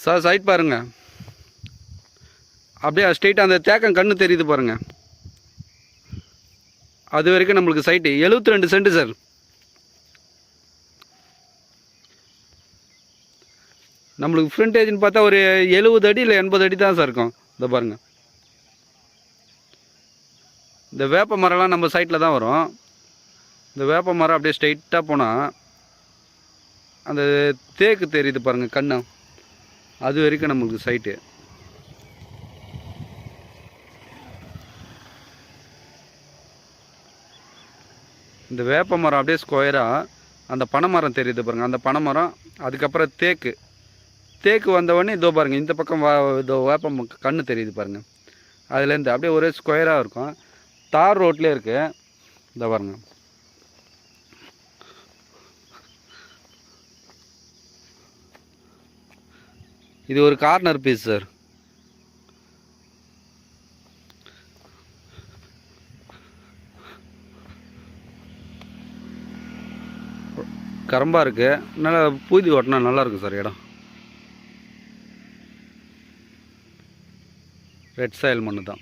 Sir side பாருங்கள், அப்படியே ஸ்ட்ரெயிட்டாக அந்த தேக்கம் கண்ணு தெரியுது பாருங்கள். அது வரைக்கும் நம்மளுக்கு சைட்டு 72 சென்ட் சார். நம்மளுக்கு ஃப்ரண்டேஜ்னு பார்த்தா ஒரு 70 அடி இல்லை 80 அடி தான் சார் இருக்கும். இதை பாருங்கள், இந்த வேப்ப மரம்லாம் நம்ம சைட்டில் தான் வரும். இந்த வேப்ப மரம் அப்படியே ஸ்ட்ரெயிட்டாக போனால் அந்த தேக்கு தெரியுது பாருங்கள் கண்ணு, அது வரைக்கும் நம்மளுக்கு சைட்டு. இந்த வேப்ப மரம் அப்படியே ஸ்கொயராக அந்த பனை மரம் தெரியுது பாருங்கள், அந்த பனை மரம், அதுக்கப்புறம் தேக்கு வந்தவொடனே இதோ பாருங்கள் இந்த பக்கம் இதோ வேப்ப கண்ணு தெரியுது பாருங்கள். அதுலேருந்து அப்படியே ஒரே ஸ்கொயராக இருக்கும். தார் ரோட்லேயே இருக்குது. இந்த பாருங்கள், இது ஒரு கார்னர் பீஸ் சார். கரம்பாக இருக்குது, நல்லா பூதி ஓட்டினா நல்லாயிருக்கும் சார். இடம் ரெட் சாயில் மண்ணு தான்.